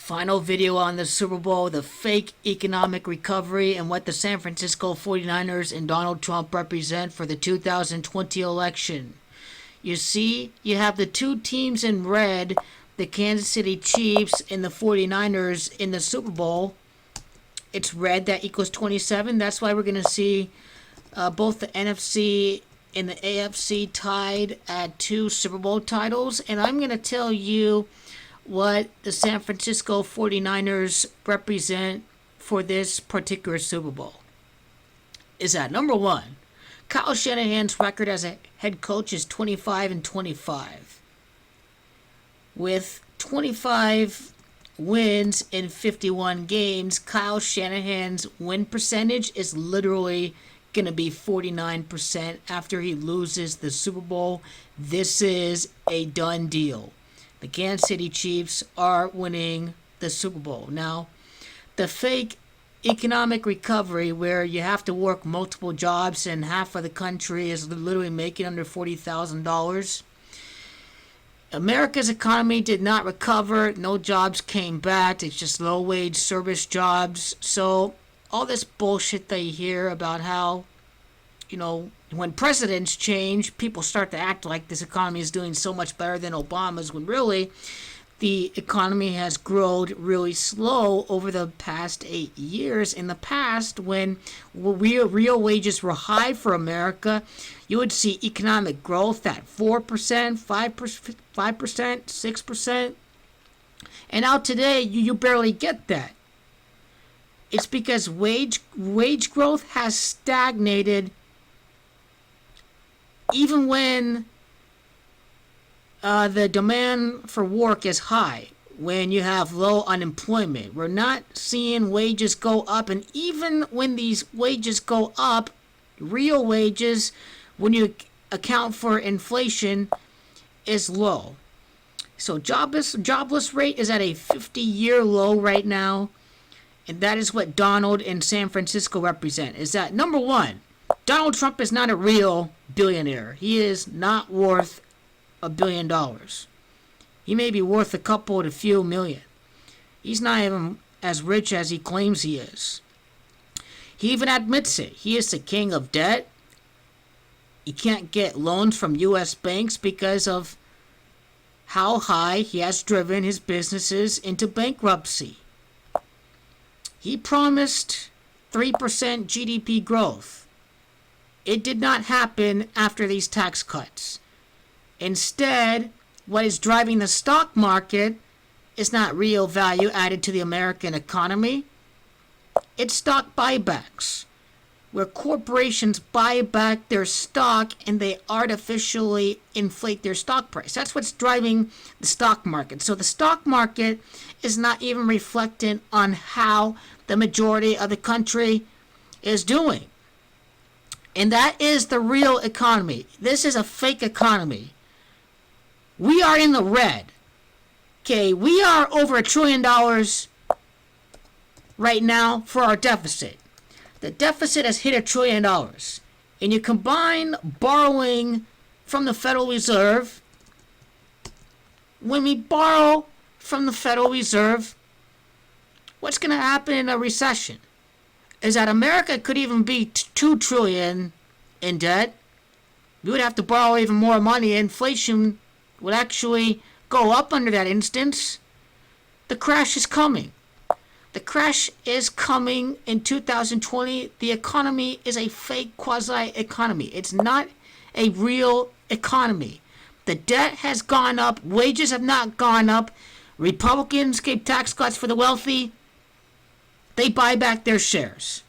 Final video on the Super Bowl, the fake economic recovery, and what the San Francisco 49ers and Donald Trump represent for the 2020 election. You see, you have the two teams in red, the Kansas City Chiefs and the 49ers in the Super Bowl. It's red, that equals 27. That's why we're going to see both the NFC and the AFC tied at 2 Super Bowl titles. And I'm going to tell you what the San Francisco 49ers represent for this particular Super Bowl. Is that number one, Kyle Shanahan's record as a head coach is 25-25. With 25 wins in 51 games, Kyle Shanahan's win percentage is literally going to be 49% after he loses the Super Bowl. This is a done deal. The Kansas City Chiefs are winning the Super Bowl. Now, the fake economic recovery where you have to work multiple jobs and half of the country is literally making under $40,000. America's economy did not recover. No jobs came back. It's just low-wage service jobs. So all this bullshit that you hear about how, when presidents change, people start to act like this economy is doing so much better than Obama's, when really the economy has grown really slow over the past 8 years. In the past, when real wages were high for America, you would see economic growth at 4%, 5%, 6%. And now today, you barely get that. It's because wage growth has stagnated even when the demand for work is high, when you have low unemployment. We're not seeing wages go up, and even when these wages go up, real wages, when you account for inflation, is low. So jobless rate is at a 50-year low right now, and that is what Donald and San Francisco represent. Is that, number one, Donald Trump is not a real billionaire. He is not worth $1 billion. He may be worth a couple to few million. He's not even as rich as he claims he is. He even admits it. He is the king of debt. He can't get loans from U.S. banks because of how high he has driven his businesses into bankruptcy. He promised 3% GDP growth. It did not happen after these tax cuts. Instead, what is driving the stock market is not real value added to the American economy. It's stock buybacks, where corporations buy back their stock and they artificially inflate their stock price. That's what's driving the stock market. So the stock market is not even reflecting on how the majority of the country is doing. And that is the real economy. This is a fake economy. We are in the red. Okay, we are over $1 trillion right now for our deficit. The deficit has hit $1 trillion. And you combine borrowing from the Federal Reserve. When we borrow from the Federal Reserve, what's going to happen in a recession? Is that America could even be $2 trillion in debt. We would have to borrow even more money. Inflation would actually go up under that instance. The crash is coming. The crash is coming in 2020. The economy is a fake quasi-economy. It's not a real economy. The debt has gone up. Wages have not gone up. Republicans gave tax cuts for the wealthy. They buy back their shares.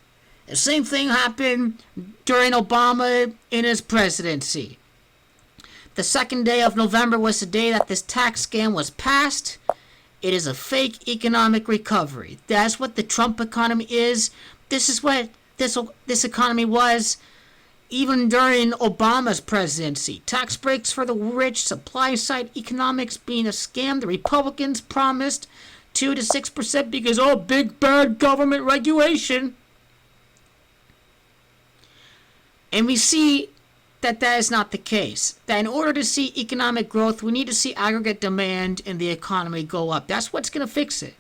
The same thing happened during Obama in his presidency. The second day of November was the day that this tax scam was passed. It is a fake economic recovery. That's what the Trump economy is. This is what this economy was even during Obama's presidency. Tax breaks for the rich, supply side economics being a scam. The Republicans promised 2 to 6% because, big bad government regulation. And we see that is not the case. That in order to see economic growth, we need to see aggregate demand in the economy go up. That's what's going to fix it.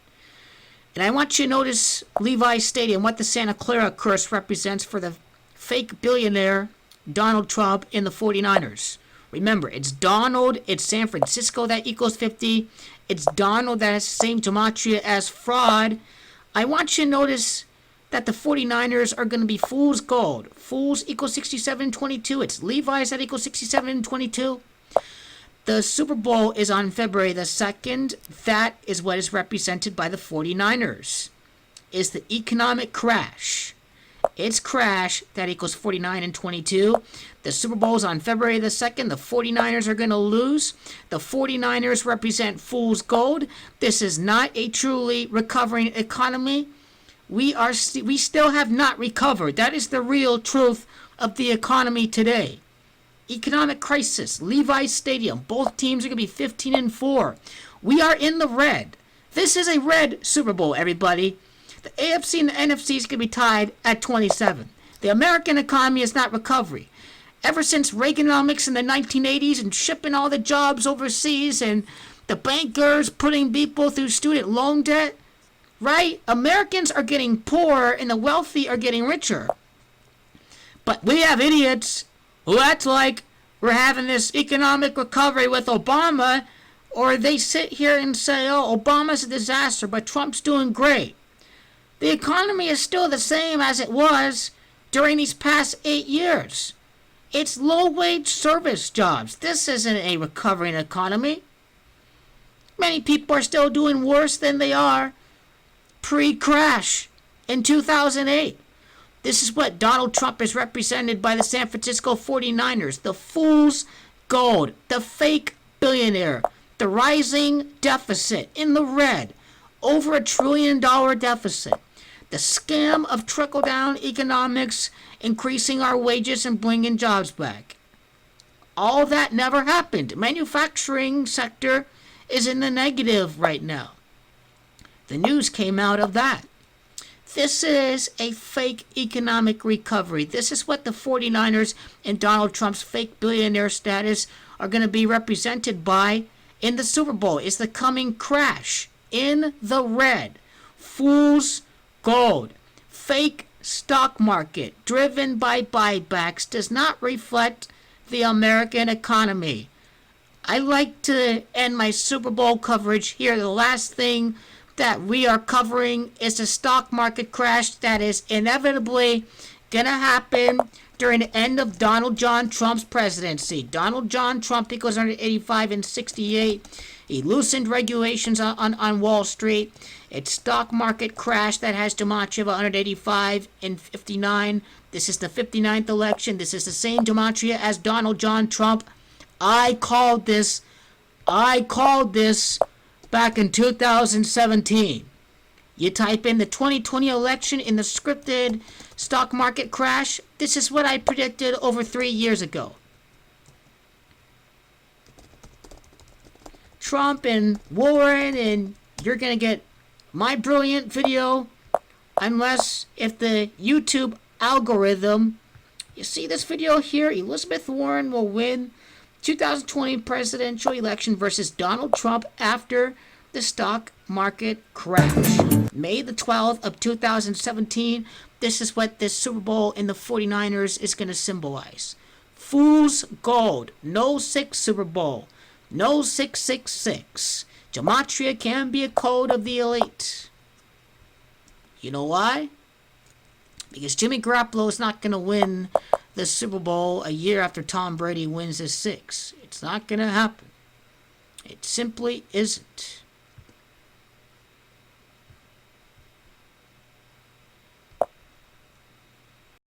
And I want you to notice Levi's Stadium, what the Santa Clara curse represents for the fake billionaire Donald Trump in the 49ers. Remember, it's Donald, it's San Francisco that equals 50. It's Donald that has the same gematria as fraud. I want you to notice that the 49ers are going to be fool's gold. Fools equals 67 and 22. It's Levi's that equals 67 and 22. The Super Bowl is on February the 2nd. That is what is represented by the 49ers. Is the economic crash. It's crash that equals 49 and 22. The Super Bowl is on February the 2nd. The 49ers are going to lose. The 49ers represent fool's gold. This is not a truly recovering economy. We still have not recovered. That is the real truth of the economy today. Economic crisis. Levi's Stadium. Both teams are going to be 15 and 4. We are in the red. This is a red Super Bowl, everybody. The AFC and the NFC is going to be tied at 27. The American economy is not recovery. Ever since Reaganomics in the 1980s and shipping all the jobs overseas and the bankers putting people through student loan debt, right? Americans are getting poorer and the wealthy are getting richer. But we have idiots who act like we're having this economic recovery with Obama, or they sit here and say, oh, Obama's a disaster, but Trump's doing great. The economy is still the same as it was during these past 8 years. It's low-wage service jobs. This isn't a recovering economy. Many people are still doing worse than they are pre-crash in 2008. This is what Donald Trump is represented by the San Francisco 49ers. The fool's gold, the fake billionaire, the rising deficit in the red, over $1 trillion deficit. The scam of trickle-down economics, increasing our wages and bringing jobs back. All that never happened. Manufacturing sector is in the negative right now. The news came out of that. This is a fake economic recovery. This is what the 49ers and Donald Trump's fake billionaire status are going to be represented by in the Super Bowl. It's the coming crash in the red. Fool's gold. Fake stock market driven by buybacks does not reflect the American economy. I like to end my Super Bowl coverage here. The last thing that we are covering is a stock market crash that is inevitably going to happen during the end of Donald John Trump's presidency. Donald John Trump equals 185 and 68. He loosened regulations on Wall Street. It's stock market crash that has gematria of 185 and 59. This is the 59th election. This is the same gematria as Donald John Trump. I called this back in 2017. You type in the 2020 election in the scripted stock market crash. This is what I predicted over 3 years ago. Trump and Warren, and you're going to get my brilliant video, unless if the YouTube algorithm, you see this video here, Elizabeth Warren will win 2020 presidential election versus Donald Trump after the stock market crash. May the 12th of 2017, this is what this Super Bowl in the 49ers is going to symbolize. Fool's gold. No 6 Super Bowl. No 666. Gematria can be a code of the elite. You know why? Because Jimmy Garoppolo is not going to win the Super Bowl a year after Tom Brady wins his 6. It's not going to happen. It simply isn't.